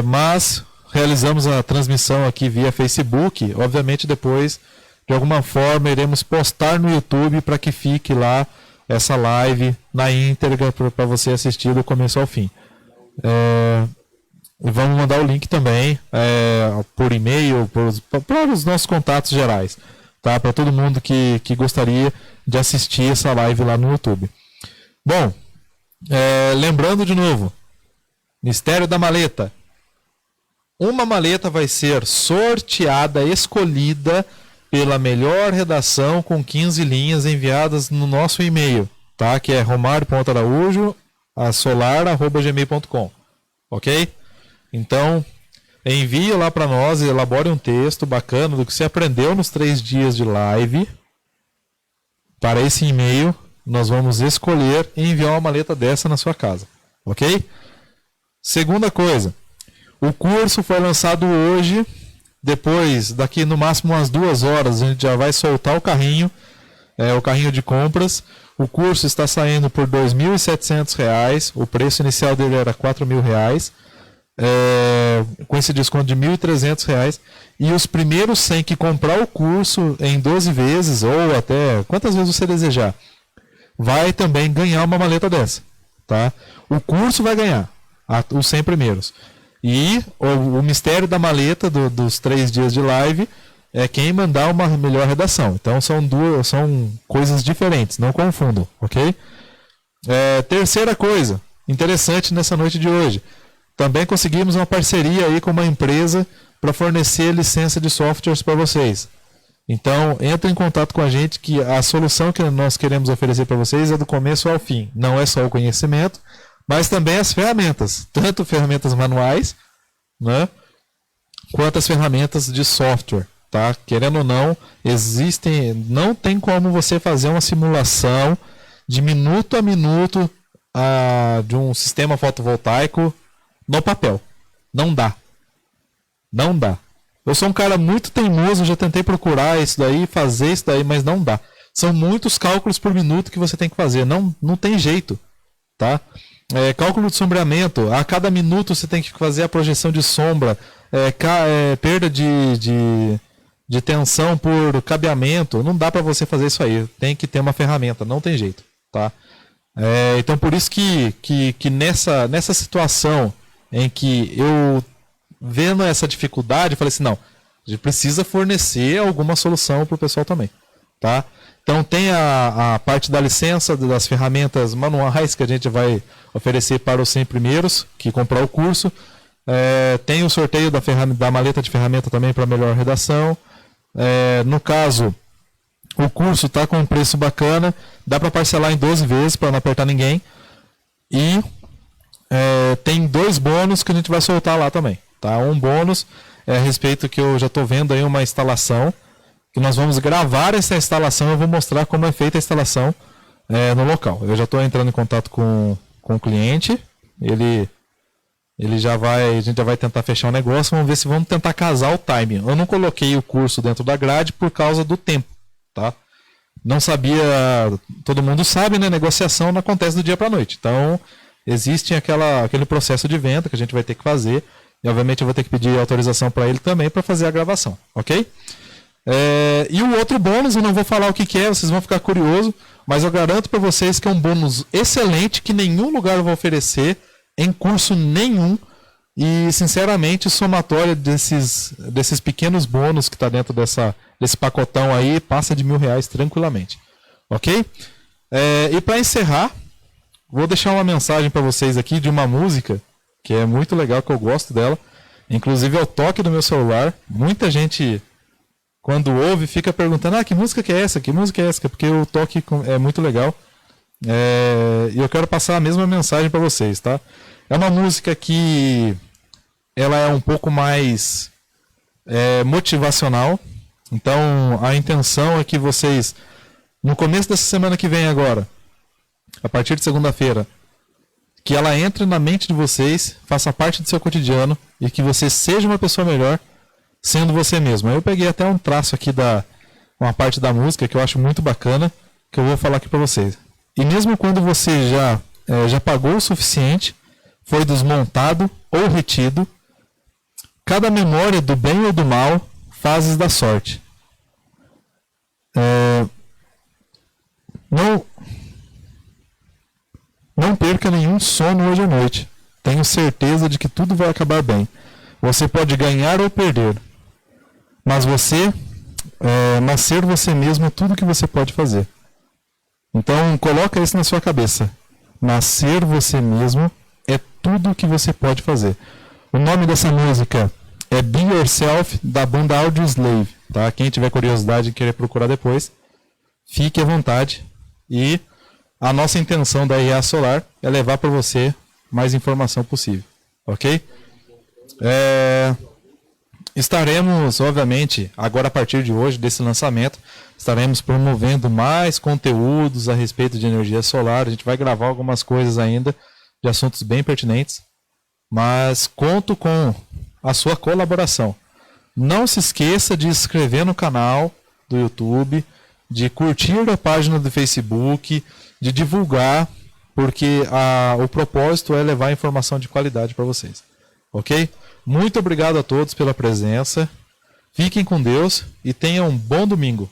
Mas realizamos a transmissão aqui via Facebook. Obviamente depois, de alguma forma, iremos postar no YouTube para que fique lá essa live na íntegra para você assistir do começo ao fim. Vamos mandar o link também por e-mail para os nossos contatos gerais, tá? Para todo mundo que gostaria de assistir essa live lá no YouTube. Bom, lembrando de novo, mistério da maleta. Uma maleta vai ser sorteada, escolhida pela melhor redação com 15 linhas enviadas no nosso e-mail, tá? Que é romario.araújo@solar@gmail.com, ok? Então, envie lá para nós e elabore um texto bacana do que você aprendeu nos 3 dias de live. Para esse e-mail, nós vamos escolher e enviar uma maleta dessa na sua casa, ok? Segunda coisa, o curso foi lançado hoje. Depois, daqui no máximo umas 2 horas, a gente já vai soltar o carrinho de compras. O curso está saindo por R$ 2.700. O preço inicial dele era R$ 4.000. Com esse desconto de R$ 1.300. E os primeiros 100 que comprar o curso em 12 vezes, ou até quantas vezes você desejar, vai também ganhar uma maleta dessa. Tá? O curso vai ganhar os 100 primeiros. E o mistério da maleta dos 3 dias de live é quem mandar uma melhor redação. Então são coisas diferentes, não confundam, ok? Terceira coisa interessante nessa noite de hoje. Também conseguimos uma parceria aí com uma empresa para fornecer licença de softwares para vocês. Então entre em contato com a gente, que a solução que nós queremos oferecer para vocês é do começo ao fim. Não é só o conhecimento, mas também as ferramentas, tanto ferramentas manuais, né, quanto as ferramentas de software, tá? Querendo ou não, não tem como você fazer uma simulação de minuto a minuto de um sistema fotovoltaico no papel. Não dá. Não dá. Eu sou um cara muito teimoso, já tentei procurar isso daí, fazer isso daí, mas não dá. são muitos cálculos por minuto que você tem que fazer. Não tem jeito, tá? Cálculo de sombreamento. A cada minuto você tem que fazer a projeção de sombra. Perda de tensão por cabeamento. Não dá para você fazer isso aí. Tem que ter uma ferramenta. Não tem jeito, tá? Então por isso que nessa situação em que eu, vendo essa dificuldade, falei assim, não, a gente precisa fornecer alguma solução para o pessoal também, tá? Então tem a parte da licença, das ferramentas manuais que a gente vai oferecer para os 100 primeiros que comprar o curso. Tem o sorteio da maleta de ferramenta também para melhor redação. No caso, o curso está com um preço bacana, dá para parcelar em 12 vezes para não apertar ninguém. E tem 2 bônus que a gente vai soltar lá também. Tá? Um bônus a respeito que eu já estou vendo aí uma instalação, que nós vamos gravar essa instalação, eu vou mostrar como é feita a instalação no local. Eu já estou entrando em contato com o cliente, a gente já vai tentar fechar o negócio, vamos ver se vamos tentar casar o timing. Eu não coloquei o curso dentro da grade por causa do tempo, tá? Não sabia, todo mundo sabe, né? Negociação não acontece do dia para a noite. Então, existe aquele processo de venda que a gente vai ter que fazer, e obviamente eu vou ter que pedir autorização para ele também para fazer a gravação, ok? E o outro bônus, eu não vou falar o que é, vocês vão ficar curiosos, mas eu garanto para vocês que é um bônus excelente que nenhum lugar vai oferecer em curso nenhum, e sinceramente somatório desses pequenos bônus que está dentro desse pacotão aí passa de R$1.000 tranquilamente, ok? E para encerrar, vou deixar uma mensagem para vocês aqui de uma música que é muito legal, que eu gosto dela, inclusive é o toque do meu celular. Muita gente, quando ouve, fica perguntando, que música que é essa? Que música é essa? Porque o toque é muito legal. E eu quero passar a mesma mensagem para vocês, tá? É uma música que ela é um pouco mais motivacional. Então a intenção é que vocês, no começo dessa semana que vem agora, a partir de segunda-feira, que ela entre na mente de vocês, faça parte do seu cotidiano e que você seja uma pessoa melhor sendo você mesmo. Eu peguei até um traço aqui uma parte da música que eu acho muito bacana, que eu vou falar aqui para vocês. E mesmo quando você já pagou o suficiente, foi desmontado ou retido, cada memória do bem ou do mal, fases da sorte. Não perca nenhum sono hoje à noite. Tenho certeza de que tudo vai acabar bem. Você pode ganhar ou perder, mas ser você mesmo é tudo que você pode fazer. Então coloca isso na sua cabeça. Nascer você mesmo é tudo que você pode fazer. O nome dessa música é Be Yourself, da banda Audioslave, tá? Quem tiver curiosidade e querer procurar depois, fique à vontade. E a nossa intenção da IA Solar é levar para você mais informação possível, ok? Estaremos, obviamente, agora a partir de hoje, desse lançamento, estaremos promovendo mais conteúdos a respeito de energia solar. A gente vai gravar algumas coisas ainda, de assuntos bem pertinentes, mas conto com a sua colaboração. Não se esqueça de se inscrever no canal do YouTube, de curtir a página do Facebook, de divulgar, porque o propósito é levar informação de qualidade para vocês. Ok? Muito obrigado a todos pela presença. Fiquem com Deus e tenham um bom domingo.